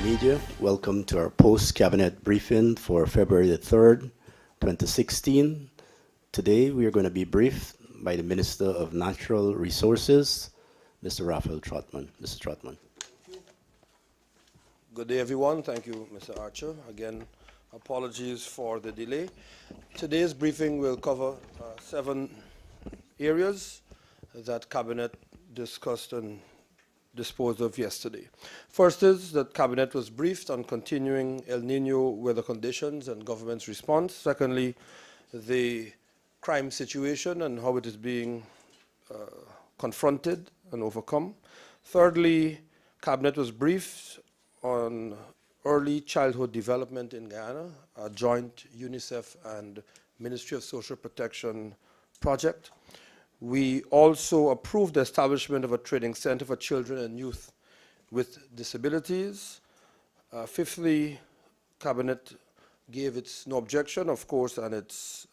media. Welcome to our post-cabinet briefing for February the 3rd, 2016. Today we are going to be briefed by the Minister of Natural Resources, Mr. Raphael Trotman. Mr. Trotman. Good day, everyone. Thank you, Mr. Archer. Again, apologies for the delay. Today's briefing will cover 7 areas that Cabinet discussed and disposed of yesterday. First is that Cabinet was briefed on continuing El Nino weather conditions and government's response. Secondly, the crime situation and how it is being confronted and overcome. Thirdly, Cabinet was briefed on early childhood development in Guyana, a joint UNICEF and Ministry of Social Protection project. We also approved the establishment of a training center for children and youth with disabilities. Fifthly, Cabinet gave its no objection, of course, and its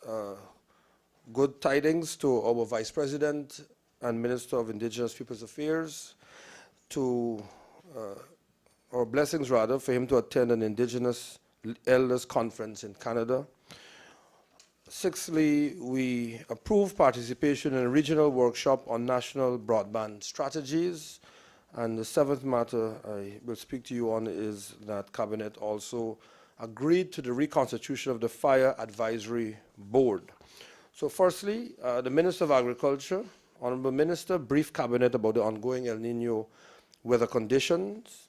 good tidings to our Vice President and Minister of Indigenous Peoples Affairs, or blessings rather, for him to attend an Indigenous Elders Conference in Canada. Sixthly, we approved participation in a regional workshop on national broadband strategies. And the 7th matter I will speak to you on is that Cabinet also agreed to the reconstitution of the Fire Advisory Board. So firstly, the Minister of Agriculture, Honorable Minister, briefed Cabinet about the ongoing El Nino weather conditions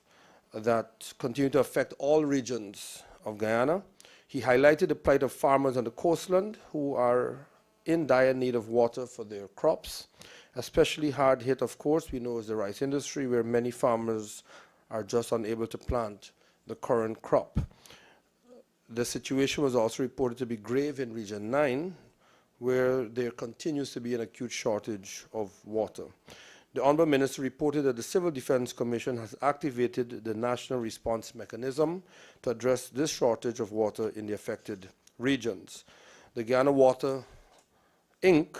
that continue to affect all regions of Guyana. He highlighted the plight of farmers on the coastland who are in dire need of water for their crops. Especially hard hit, of course, we know is the rice industry, where many farmers are just unable to plant the current crop. The situation was also reported to be grave in Region 9, where there continues to be an acute shortage of water. The Honourable Minister reported that the Civil Defence Commission has activated the National Response Mechanism to address this shortage of water in the affected regions. The Guyana Water, Inc.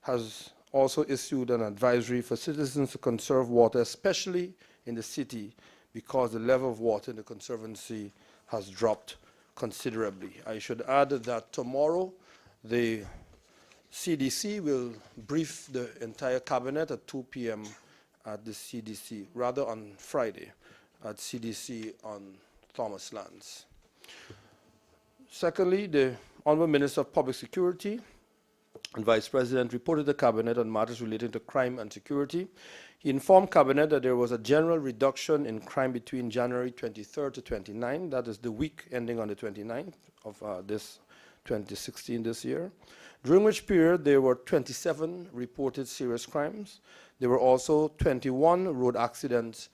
has also issued an advisory for citizens to conserve water, especially in the city, because the level of water in the conservancy has dropped considerably. I should add that tomorrow the CDC will brief the entire Cabinet at 2 p.m. at the CDC, rather on Friday at CDC on Thomas Lands. Secondly, the Honourable Minister of Public Security and Vice President reported to the Cabinet on matters relating to crime and security. He informed Cabinet that there was a general reduction in crime between January 23rd to 29th, that is the week ending on the 29th of this 2016 this year, during which period there were 27 reported serious crimes. There were also 21 road accidents,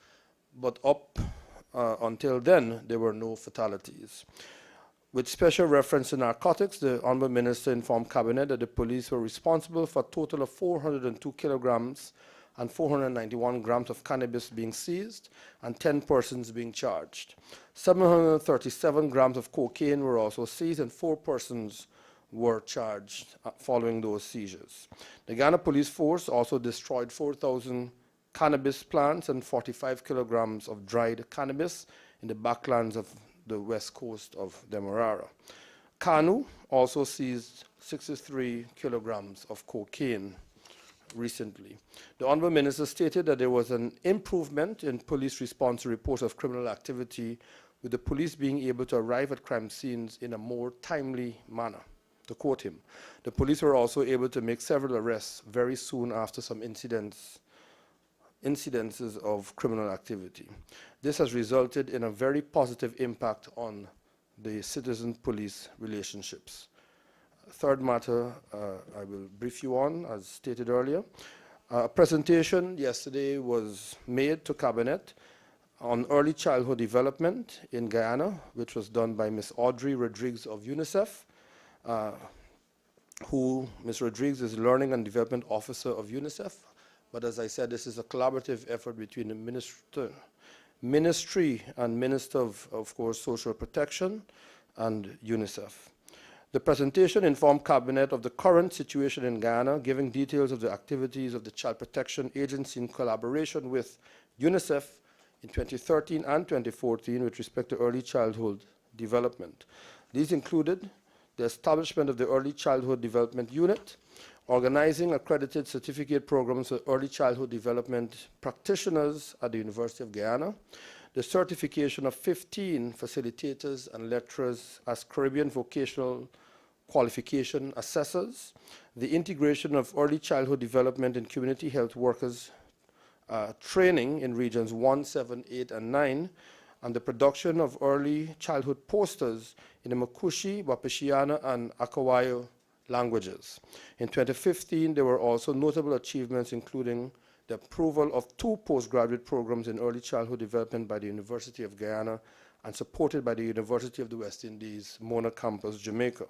but up until then there were no fatalities. With special reference to narcotics, the Honourable Minister informed Cabinet that the police were responsible for a total of 402 kilograms and 491 grams of cannabis being seized and 10 persons being charged. 737 grams of cocaine were also seized and 4 persons were charged following those seizures. The Guyana Police Force also destroyed 4,000 cannabis plants and 45 kilograms of dried cannabis in the backlands of the west coast of Demerara. Kanu also seized 63 kilograms of cocaine recently. The Honourable Minister stated that there was an improvement in police response to reports of criminal activity, with the police being able to arrive at crime scenes in a more timely manner. To quote him, the police were also able to make several arrests very soon after some incidences of criminal activity. This has resulted in a very positive impact on the citizen-police relationships. Third matter I will brief you on, as stated earlier. A presentation yesterday was made to Cabinet on early childhood development in Guyana, which was done by Ms. Audrey Rodriguez of UNICEF, who Ms. Rodriguez is Learning and Development Officer of UNICEF. But as I said, this is a collaborative effort between the Ministry and Minister of course, Social Protection and UNICEF. The presentation informed Cabinet of the current situation in Guyana, giving details of the activities of the Child Protection Agency in collaboration with UNICEF in 2013 and 2014 with respect to early childhood development. These included the establishment of the Early Childhood Development Unit, organizing accredited certificate programs for early childhood development practitioners at the University of Guyana, the certification of 15 facilitators and lecturers as Caribbean vocational qualification assessors, the integration of early childhood development and community health workers training in regions 1, 7, 8, and 9, and the production of early childhood posters in the Makushi, Wapishana, and Akawayo languages. In 2015, there were also notable achievements, including the approval of 2 postgraduate programs in early childhood development by the University of Guyana and supported by the University of the West Indies, Mona Campus, Jamaica.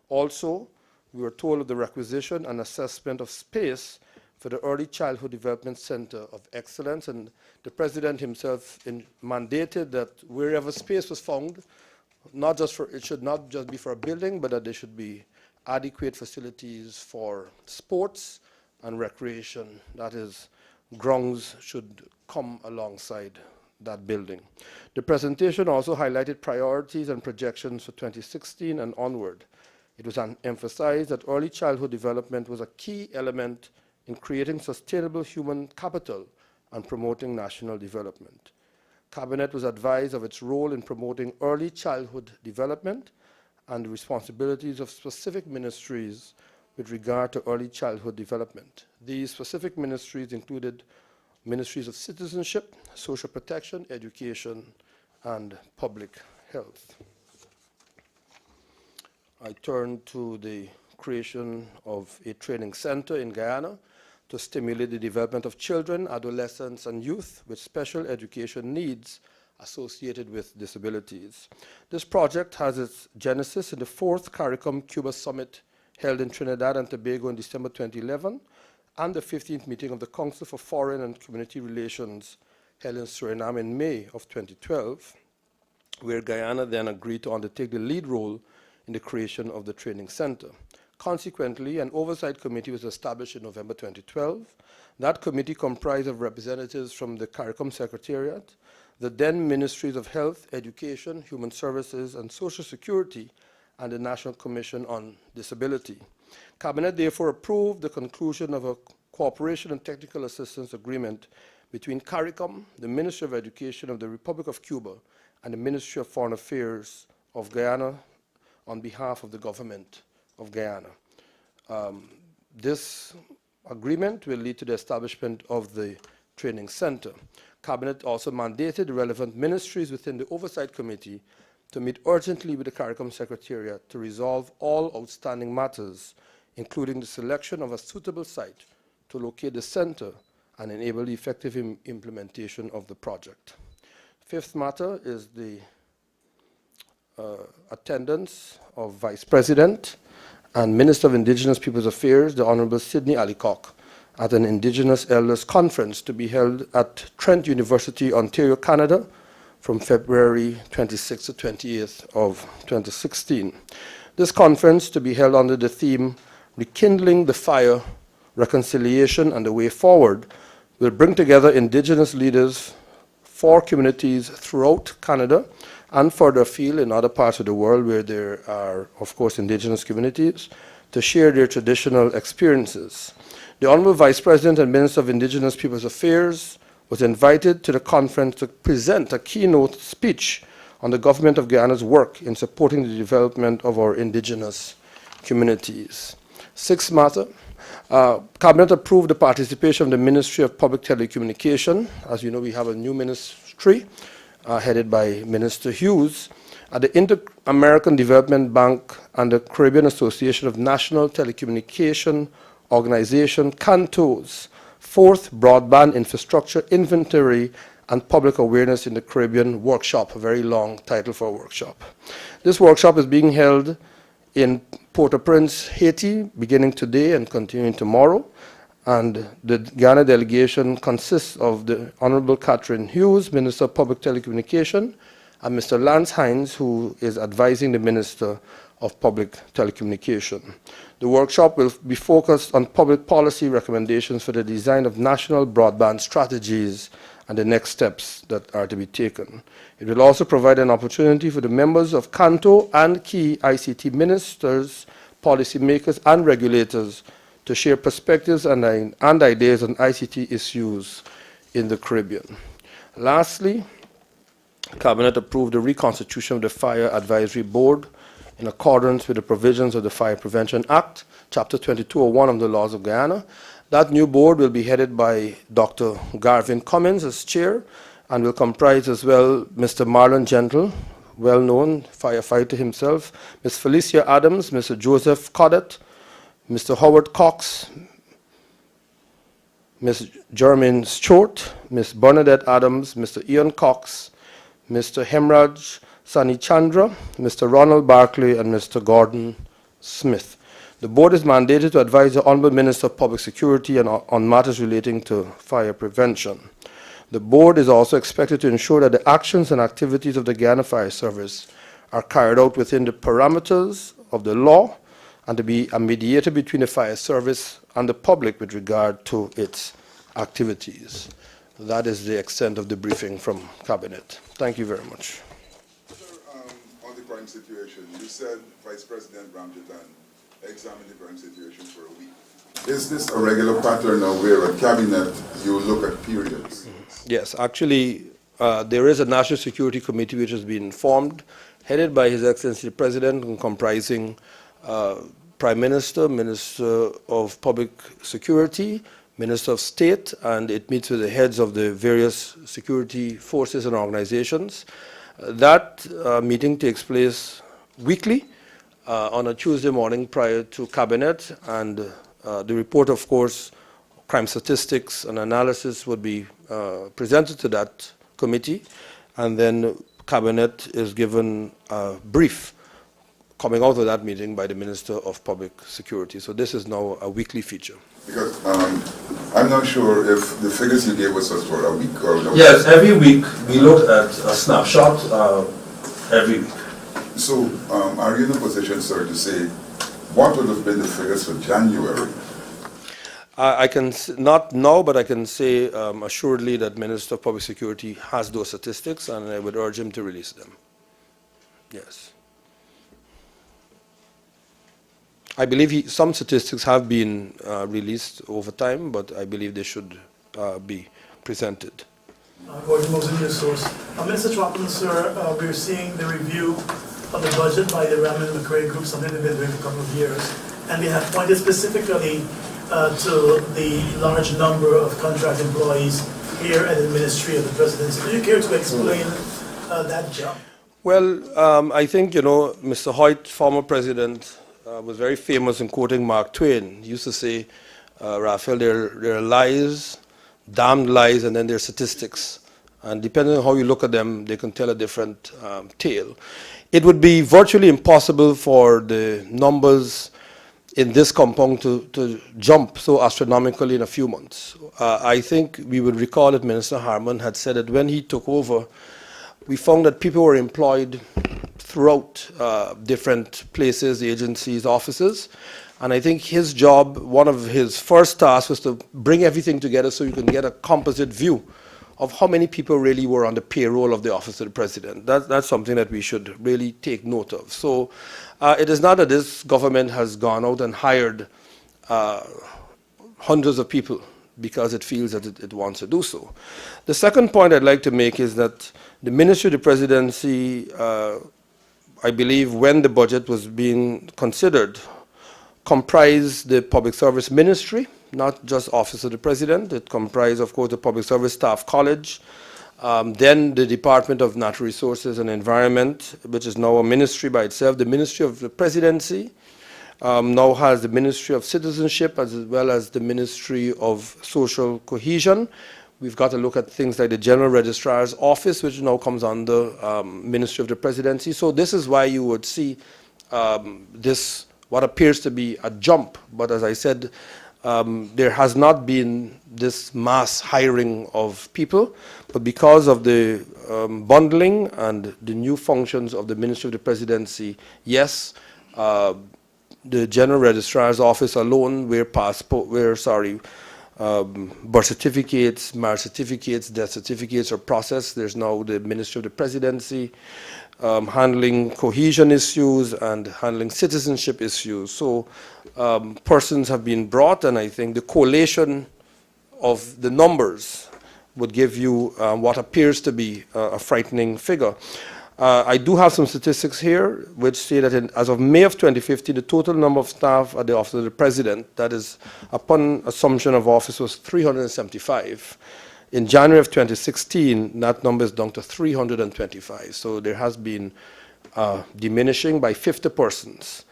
Also, we were told of the requisition and assessment of space for the Early Childhood Development Center of Excellence, and the President himself mandated that wherever space was found, it should not just be for a building, but that there should be adequate facilities for sports and recreation. That is, grounds should come alongside that building. The presentation also highlighted priorities and projections for 2016 and onward. It was emphasized that early childhood development was a key element in creating sustainable human capital and promoting national development. Cabinet was advised of its role in promoting early childhood development and the responsibilities of specific ministries with regard to early childhood development. These specific ministries included ministries of citizenship, social protection, education, and public health. I turn to the creation of a training center in Guyana to stimulate the development of children, adolescents, and youth with special education needs associated with disabilities. This project has its genesis in the 4th CARICOM Cuba Summit held in Trinidad and Tobago in December 2011, and the 15th meeting of the Council for Foreign and Community Relations held in Suriname in May of 2012, where Guyana then agreed to undertake the lead role in the creation of the training center. Consequently, an oversight committee was established in November 2012. That committee comprised of representatives from the CARICOM Secretariat, the then Ministries of Health, Education, Human Services, and Social Security, and the National Commission on Disability. Cabinet therefore approved the conclusion of a cooperation and technical assistance agreement between CARICOM, the Ministry of Education of the Republic of Cuba, and the Ministry of Foreign Affairs of Guyana on behalf of the government of Guyana. This agreement will lead to the establishment of the training center. Cabinet also mandated the relevant ministries within the Oversight Committee to meet urgently with the CARICOM Secretariat to resolve all outstanding matters, including the selection of a suitable site to locate the center and enable the effective implementation of the project. Fifth matter is the attendance of Vice President and Minister of Indigenous Peoples Affairs, the Honorable Sidney Alicock, at an Indigenous Elders Conference to be held at Trent University, Ontario, Canada, from February 26th to 28th of 2016. This conference, to be held under the theme, Rekindling the Fire, Reconciliation and the Way Forward, will bring together Indigenous leaders for communities throughout Canada and further afield in other parts of the world where there are, of course, Indigenous communities, to share their traditional experiences. The Honorable Vice President and Minister of Indigenous Peoples Affairs was invited to the conference to present a keynote speech on the Government of Guyana's work in supporting the development of our Indigenous communities. Sixth matter, Cabinet approved the participation of the Ministry of Public Telecommunication. As you know, we have a new ministry headed by Minister Hughes, at the Inter-American Development Bank and the Caribbean Association of National Telecommunication Organization, CANTO's 4th Broadband Infrastructure Inventory and Public Awareness in the Caribbean workshop, a very long title for a workshop. This workshop is being held in Port-au-Prince, Haiti, beginning today and continuing tomorrow. And the Ghana delegation consists of the Honorable Catherine Hughes, Minister of Public Telecommunication, and Mr. Lance Hines, who is advising the Minister of Public Telecommunication. The workshop will be focused on public policy recommendations for the design of national broadband strategies and the next steps that are to be taken. It will also provide an opportunity for the members of Canto and key ICT ministers, policymakers, and regulators to share perspectives and ideas on ICT issues in the Caribbean. Lastly, Cabinet approved the reconstitution of the Fire Advisory Board in accordance with the provisions of the Fire Prevention Act, Chapter 2201 of the Laws of Guyana. That new board will be headed by Dr. Garvin Cummins as chair, and will comprise as well Mr. Marlon Gentle, well-known firefighter himself, Ms. Felicia Adams, Mr. Joseph Coddett, Mr. Howard Cox, Ms. Jermaine Stewart, Ms. Bernadette Adams, Mr. Ian Cox, Mr. Hemraj Sani Chandra, Mr. Ronald Barclay, and Mr. Gordon Smith. The board is mandated to advise the Honorable Minister of Public Security on matters relating to fire prevention. The board is also expected to ensure that the actions and activities of the Guyana Fire Service are carried out within the parameters of the law and to be a mediator between the fire service and the public with regard to its activities. That is the extent of the briefing from Cabinet. Thank you very much. Sir, on the current situation, you said Vice President Ramjatan examined the current situation for a week. Is this a regular pattern now where at Cabinet you look at periods? Yes, actually, there is a National Security Committee which has been formed, headed by His Excellency the President, and comprising Prime Minister, Minister of Public Security, Minister of State, and it meets with the heads of the various security forces and organizations. That meeting takes place weekly on a Tuesday morning prior to Cabinet, and the report, of course, crime statistics and analysis would be presented to that committee, and then Cabinet is given a brief coming out of that meeting by the Minister of Public Security. So this is now a weekly feature. Because I'm not sure if the figures you gave us was for a week or no. Yes, every week we look at a snapshot every week. So are you in a position, sir, to say what would have been the figures for January? I can not now, but I can say assuredly that Minister of Public Security has those statistics, and I would urge him to release them. Yes. I believe some statistics have been released over time, but I believe they should be presented. Gordon Mosley, news source. Minister Trotman, sir, we're seeing the review of the budget by the Raman McRae Group, something they've been doing for a couple of years, and they have pointed specifically to the large number of contract employees here at the Ministry of the Presidency. Could you care to explain that jump? Well, I think, you know, Mr. Hoyt, former president, was very famous in quoting Mark Twain. He used to say, Raphael, there are lies, damned lies, and then there are statistics. And depending on how you look at them, they can tell a different tale. It would be virtually impossible for the numbers in this compound to jump so astronomically in a few months. I think we would recall that Minister Harman had said that when he took over, we found that people were employed throughout different places, agencies, offices. And I think his job, one of his first tasks was to bring everything together so you can get a composite view of how many people really were on the payroll of the Office of the President. That's something that we should really take note of. So it is not that this government has gone out and hired hundreds of people because it feels that it wants to do so. The second point I'd like to make is that the Ministry of the Presidency, I believe when the budget was being considered, comprised the Public Service Ministry, not just Office of the President. It comprised, of course, the Public Service Staff College, then the Department of Natural Resources and Environment, which is now a ministry by itself. The Ministry of the Presidency now has the Ministry of Citizenship as well as the Ministry of Social Cohesion. We've got to look at things like the General Registrar's Office, which now comes under Ministry of the Presidency. So this is why you would see this, what appears to be a jump. But as I said, there has not been this mass hiring of people, but because of the bundling and the new functions of the Ministry of the Presidency, yes, the General Registrar's Office alone, where birth certificates, marriage certificates, death certificates are processed. There's now the Ministry of the Presidency handling cohesion issues and handling citizenship issues. So persons have been brought, and I think the collation of the numbers would give you what appears to be a frightening figure. I do have some statistics here which say that as of May of 2015, the total number of staff at the Office of the President, that is upon assumption of office, was 375. In January of 2016, that number is down to 325. So there has been diminishing by 50 persons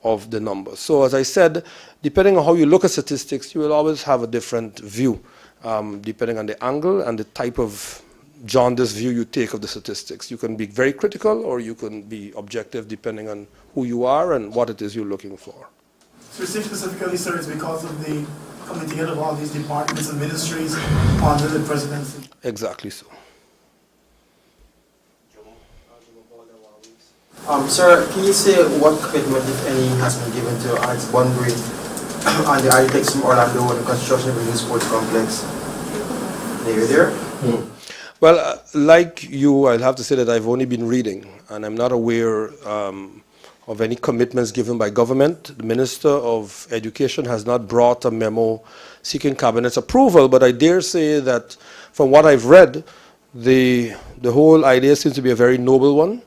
of the number. So as I said, depending on how you look at statistics, you will always have a different view, depending on the angle and the type of jaundiced view you take of the statistics. You can be very critical or you can be objective depending on who you are and what it is you're looking for. So you say specifically, sir, it's because of the coming together of all these departments and ministries under the presidency? Exactly so. Sir, can you say what commitment, if any, has been given to Alex Bunbury and the architects from Orlando and the construction of the new sports complex? Are you there? Well, like you, I'll have to say that I've only been reading, and I'm not aware of any commitments given by government. The Minister of Education has not brought a memo seeking Cabinet's approval, but I dare say that from what I've read, the whole idea seems to be a very noble one,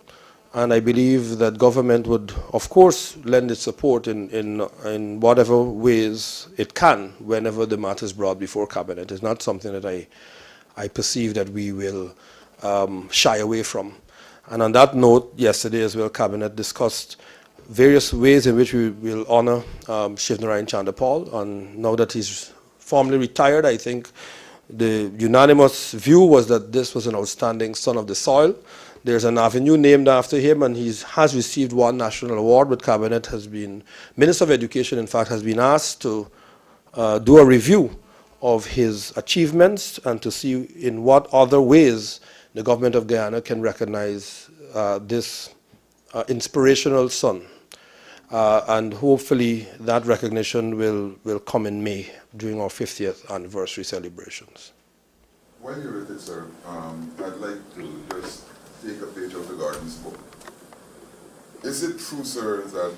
and I believe that government would, of course, lend its support in whatever ways it can whenever the matter is brought before Cabinet. It's not something that I perceive that we will shy away from. And on that note, yesterday as well, Cabinet discussed various ways in which we will honor Shivnarayan Chandapal. And now that he's formally retired, I think the unanimous view was that this was an outstanding son of the soil. There's an avenue named after him, and he has received one national award, but Cabinet has been, Minister of Education, in fact, has been asked to do a review of his achievements and to see in what other ways the government of Guyana can recognize this inspirational son. And hopefully that recognition will come in May during our 50th anniversary celebrations. While you're at it, sir, I'd like to just take a page out of the Garden's book. Is it true, sir, that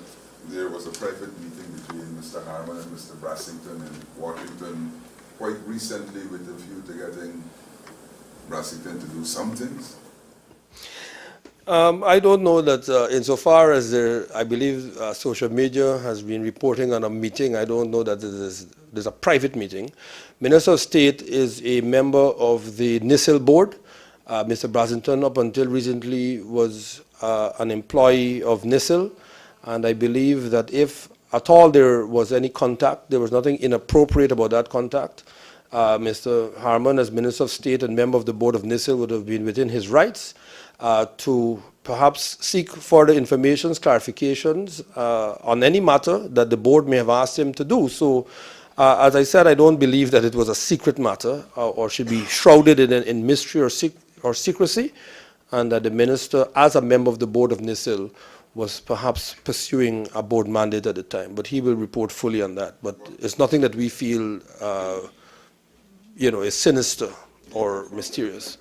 there was a private meeting between Mr. Harman and Mr. Brassington in Washington quite recently with a view to getting Brassington to do some things? I don't know that insofar as I believe social media has been reporting on a meeting, I don't know that there's a private meeting. Minister of State is a member of the NISIL board. Mr. Brassington, up until recently, was an employee of NISIL, and I believe that if at all there was any contact, there was nothing inappropriate about that contact. Mr. Harman, as Minister of State and member of the board of NISIL, would have been within his rights to perhaps seek further information, clarifications on any matter that the board may have asked him to do. So, as I said, I don't believe that it was a secret matter or should be shrouded in mystery or secrecy, and that the minister, as a member of the board of NISIL, was perhaps pursuing a board mandate at the time. But he will report fully on that. But it's nothing that we feel is sinister or mysterious.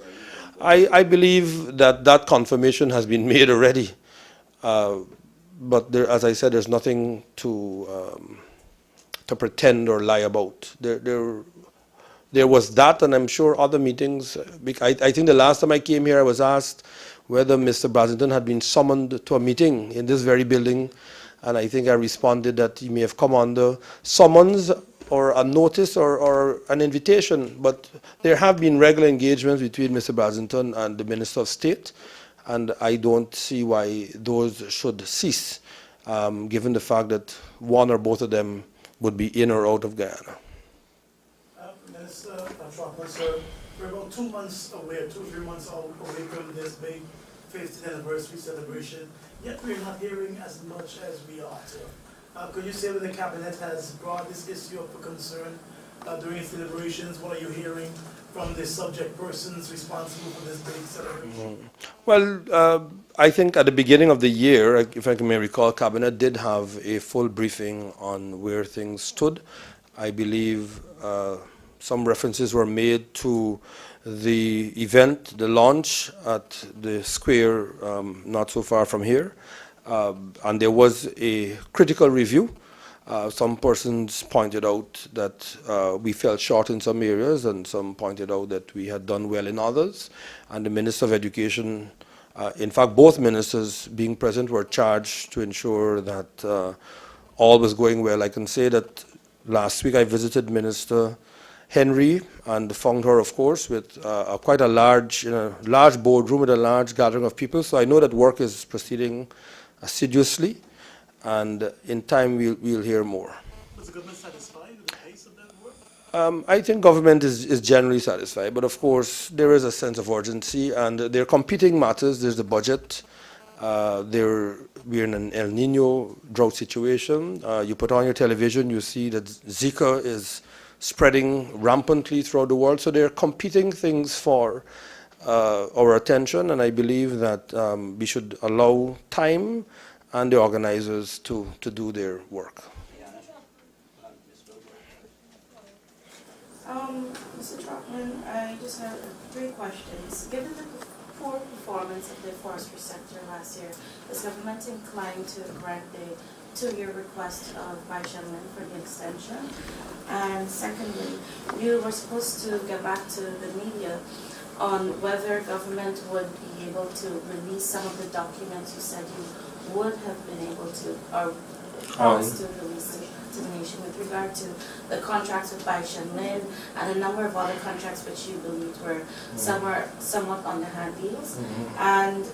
I believe that confirmation has been made already. But there, as I said, there's nothing to pretend or lie about. There was that, and I'm sure other meetings. I think the last time I came here, I was asked whether Mr. Brassington had been summoned to a meeting in this very building, and I think I responded that he may have come under summons or a notice or an invitation, but there have been regular engagements between Mr. Brassington and the Minister of State, and I don't see why those should cease, given the fact that one or both of them would be in or out of Guyana. Minister Trotman, sir, we're about 2 months away, 2 or 3 months away from this big 50th anniversary celebration, yet we're not hearing as much as we ought to. Could you say that the Cabinet has brought this issue up for concern during celebrations? What are you hearing from the subject persons responsible for this big celebration? Well, I think at the beginning of the year, if I may recall, Cabinet did have a full briefing on where things stood. I believe some references were made to the event, the launch at the square not so far from here. And there was a critical review. Some persons pointed out that we fell short in some areas, and some pointed out that we had done well in others. And the Minister of Education, in fact, both ministers being present, were charged to ensure that all was going well. I can say that last week I visited Minister Henry and found her, of course, with quite a large boardroom with a large gathering of people. So I know that work is proceeding assiduously, and in time we'll hear more. Was the government satisfied with the pace of that work? I think government is generally satisfied, but of course there is a sense of urgency, and there are competing matters. There's the budget. We're in an El Nino drought situation. You put on your television, you see that Zika is spreading rampantly throughout the world. So there are competing things for our attention, and I believe that we should allow time and the organizers to do their work. Mr. Trotman, I just have 3 questions. Given the poor performance of the forestry sector last year, is government inclined to grant the 2-year request of Baishan-Lin for the extension? And secondly, you were supposed to get back to the media on whether government would be able to release some of the documents you said you would have been able to, or promised to release to the nation with regard to the contracts with Baishan-Lin and a number of other contracts which you believed were somewhat underhand deals. And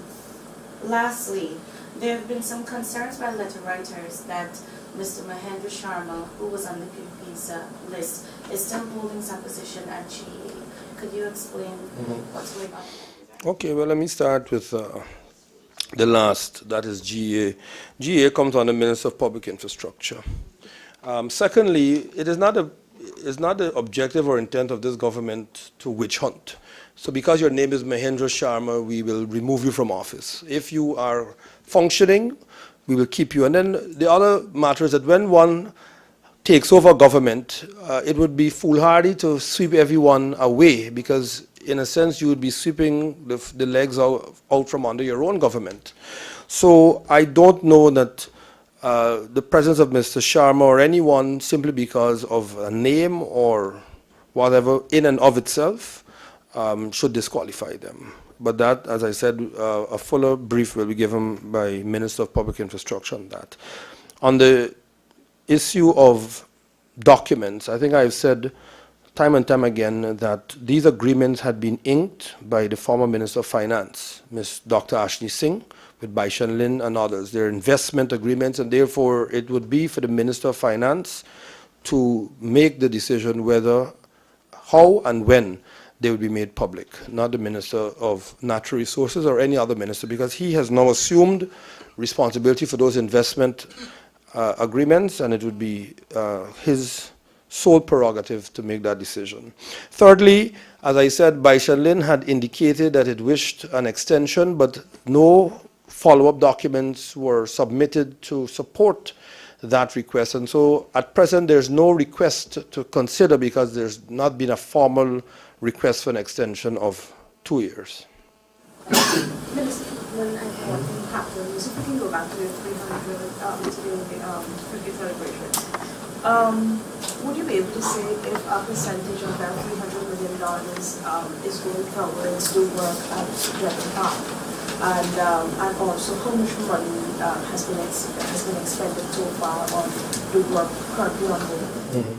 lastly, there have been some concerns by letter writers that Mr. Mahendra Sharma, who was on the PP's list, is still holding some position at GA. Could you explain what's going on? Okay, well, let me start with the last, that is GA. GA comes under Minister of Public Infrastructure. Secondly, it is not the objective or intent of this government to witch hunt. So because your name is Mahendra Sharma, we will remove you from office. If you are functioning, we will keep you. And then the other matter is that when one takes over government, it would be foolhardy to sweep everyone away, because in a sense you would be sweeping the legs out from under your own government. So I don't know that the presence of Mr. Sharma or anyone simply because of a name or whatever in and of itself should disqualify them. But that, as I said, a fuller brief will be given by Minister of Public Infrastructure on that. On the issue of documents, I think I've said time and time again that these agreements had been inked by the former Minister of Finance, Ms. Dr. Ashni Singh, with Baishan-Lin and others. They're investment agreements, and therefore it would be for the Minister of Finance to make the decision whether, how and when they will be made public, not the Minister of Natural Resources or any other minister, because he has now assumed responsibility for those investment agreements, and it would be his sole prerogative to make that decision. Thirdly, as I said, Baishan-Lin had indicated that it wished an extension, but no follow-up documents were submitted to support that request. And so at present, there's no request to consider because there's not been a formal request for an extension of 2 years. Minister, when I thought what happens, if we can go back to the 300 cricket celebrations, would you be able to say if a percentage of that $300 million is going towards the work at Broadband Park? And also how much money has been expended so far on the work currently ongoing?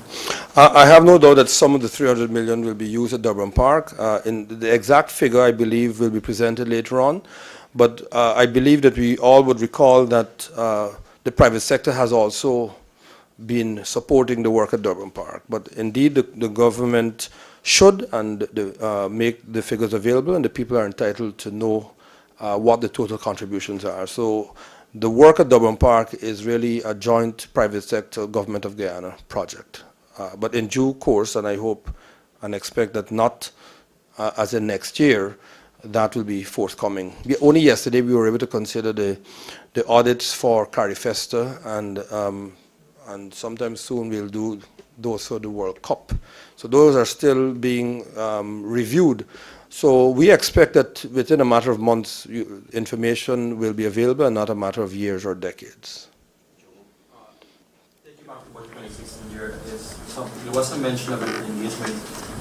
I have no doubt that some of the 300 million will be used at Durban Park. In the exact figure, I believe, will be presented later on. But I believe that we all would recall that the private sector has also been supporting the work at Durban Park. But indeed, the government should and make the figures available, and the people are entitled to know what the total contributions are. So the work at Durban Park is really a joint private sector Government of Guyana project. But in due course, and I hope and expect that not as in next year, that will be forthcoming. Only yesterday we were able to consider the audits for Carifesta and and sometime soon we'll do those for the World Cup. So those are still being reviewed. So we expect that within a matter of months, information will be available and not a matter of years or decades. Taking back to what 2016 year is, there was some mention of an engagement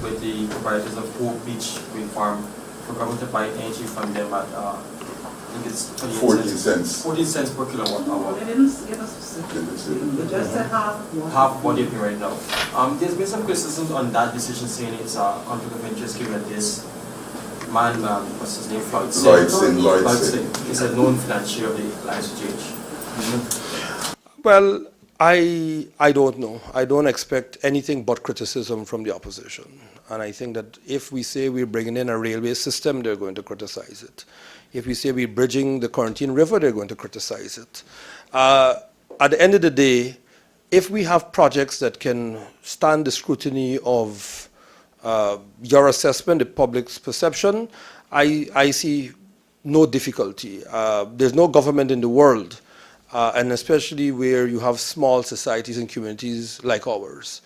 with the proprietors of Hope Beach Wind Farm for government to buy energy from them at, I think it's 14 cents. 14 cents per kilowatt hour. They didn't give us specific. They just said half. Half what they're paying right now. There's been some criticisms on that decision, saying it's a conflict of interest, given that this man, what's his name, Floyd Singh, is a known financier of the Alliance for Change. Well, I don't know. I don't expect anything but criticism from the opposition. And I think that if we say we're bringing in a railway system, they're going to criticize it. If we say we're bridging the Quarantine River, they're going to criticize it. At the end of the day, if we have projects that can stand the scrutiny of your assessment, the public's perception, I see no difficulty. There's no government in the world, and especially where you have small societies and communities like ours,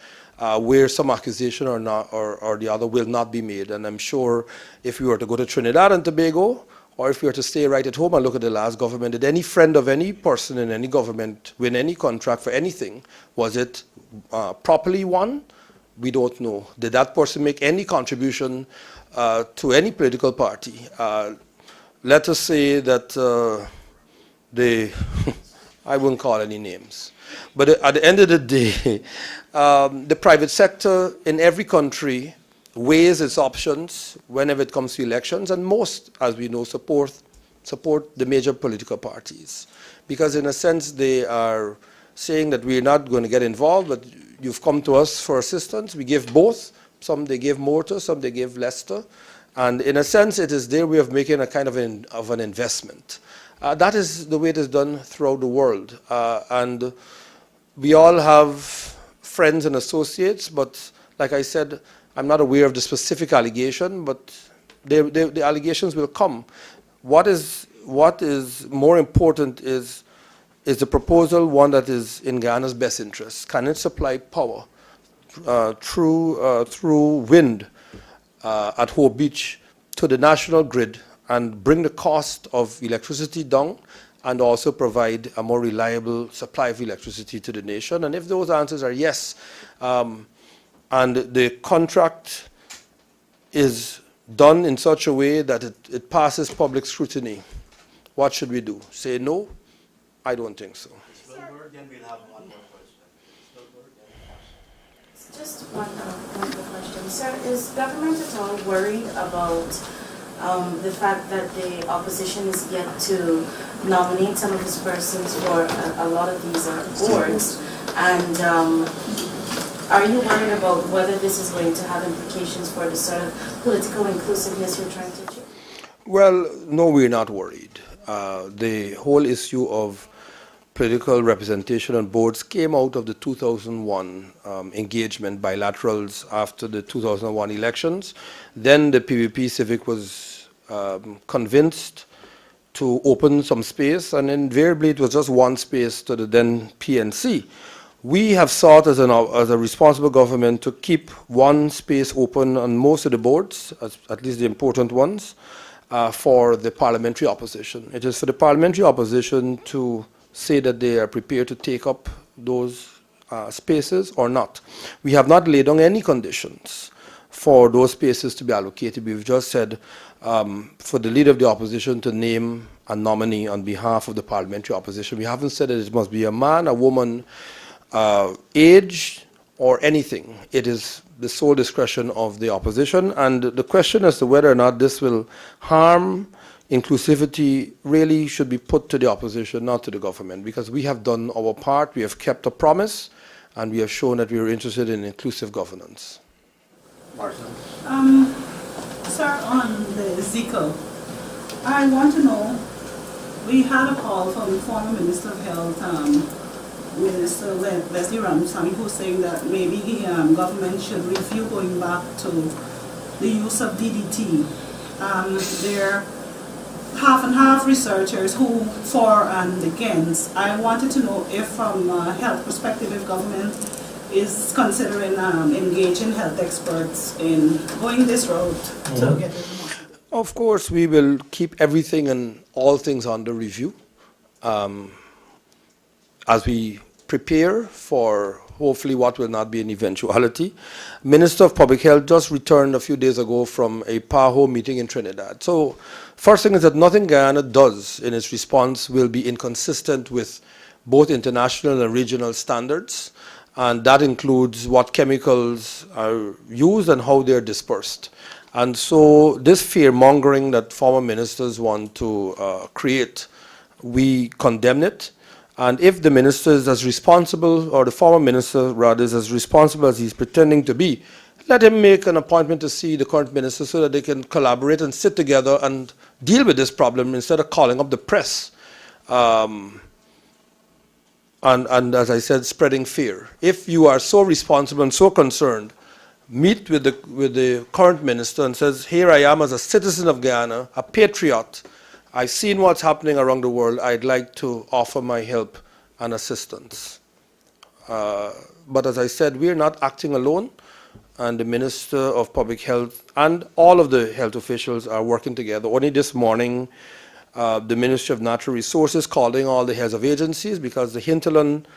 where some accusation or the other will not be made. And I'm sure if we were to go to Trinidad and Tobago, or if we were to stay right at home and look at the last government, did any friend of any person in any government win any contract for anything? Was it properly won? We don't know. Did that person make any contribution to any political party? Let us say that they, I wouldn't call any names, but at the end of the day, the private sector in every country weighs its options whenever it comes to elections, and most, as we know, support the major political parties. Because in a sense, they are saying that we're not going to get involved, but you've come to us for assistance. We give both. Some they give more to, some they give less to. And in a sense, it is their way of making a kind of an investment. That is the way it is done throughout the world. And we all have friends and associates, but like I said, I'm not aware of the specific allegation, but the allegations will come. What is more important is the proposal one that is in Ghana's best interest. Can it supply power through wind at Hope Beach to the national grid and bring the cost of electricity down, and also provide a more reliable supply of electricity to the nation? And if those answers are yes, and the contract is done in such a way that it passes public scrutiny, what should we do? Say no? I don't think so. Then we'll have one more question. Just one more question. Sir, is government at all worried about the fact that the opposition is yet to nominate some of its persons for a lot of these boards? And are you worried about whether this is going to have implications for the sort of political inclusiveness you're trying to achieve? Well, no, we're not worried. The whole issue of political representation on boards came out of the 2001 engagement, bilaterals after the 2001 elections. Then the PVP Civic was convinced to open some space, and invariably it was just one space to the then PNC. We have sought as a responsible government to keep one space open on most of the boards, at least the important ones, for the parliamentary opposition. It is for the parliamentary opposition to say that they are prepared to take up those spaces or not. We have not laid down any conditions for those spaces to be allocated. We've just said for the leader of the opposition to name a nominee on behalf of the parliamentary opposition. We haven't said that it must be a man, a woman, age, or anything. It is the sole discretion of the opposition. And the question as to whether or not this will harm inclusivity really should be put to the opposition, not to the government, because we have done our part, we have kept a promise, and we have shown that we are interested in inclusive governance. Martin. Sir, on the Zika, I want to know, we had a call from the former Minister of Health, Minister Leslie Ramsamy, who's saying that maybe the government should review going back to the use of DDT. There half and half researchers who for and against. I wanted to know if from a health perspective, if government is considering engaging health experts in going this route to get it. Of course, we will keep everything and all things under review as we prepare for hopefully what will not be an eventuality. Minister of Public Health just returned a few days ago from a PAHO meeting in Trinidad. So first thing is that nothing Guyana does in its response will be inconsistent with both international and regional standards, and that includes what chemicals are used and how they're dispersed. And so this fear-mongering that former ministers want to create, we condemn it. And if the minister is as responsible, or the former minister rather is as responsible as he's pretending to be, let him make an appointment to see the current minister so that they can collaborate and sit together and deal with this problem instead of calling up the press. And as I said, spreading fear. If you are so responsible and so concerned, meet with the current minister and says, here I am as a citizen of Guyana, a patriot. I've seen what's happening around the world. I'd like to offer my help and assistance. But as I said, we're not acting alone, and the Minister of Public Health and all of the health officials are working together. Only this morning, the Ministry of Natural Resources calling all the heads of agencies, because the hinterland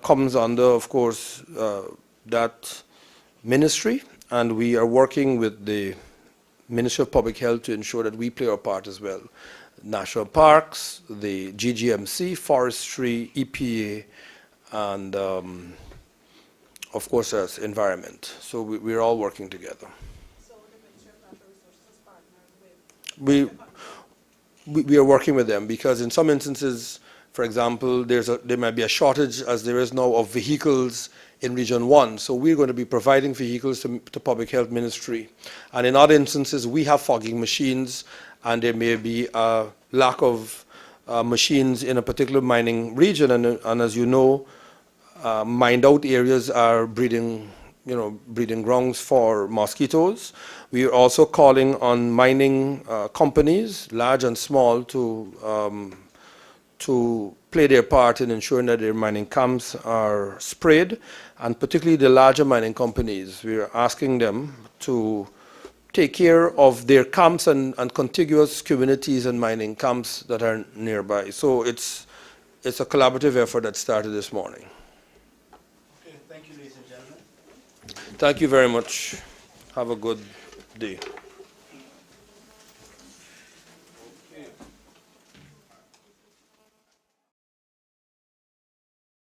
comes under, of course, that ministry, and we are working with the Ministry of Public Health to ensure that we play our part as well. National parks, the GGMC, forestry, EPA, and of course as environment. So we're all working together. So the Ministry of Natural Resources partnered with? We are working with them because in some instances, for example, there might be a shortage, as there is now, of vehicles in Region 1. So we're going to be providing vehicles to Public Health Ministry. And in other instances, we have fogging machines, and there may be a lack of machines in a particular mining region. And as you know, mined out areas are breeding grounds for mosquitoes. We are also calling on mining companies, large and small, to play their part in ensuring that their mining camps are sprayed, and particularly the larger mining companies. We are asking them to take care of their camps and contiguous communities and mining camps that are nearby. So it's a collaborative effort that started this morning. Okay, thank you, ladies and gentlemen. Thank you very much. Have a good day.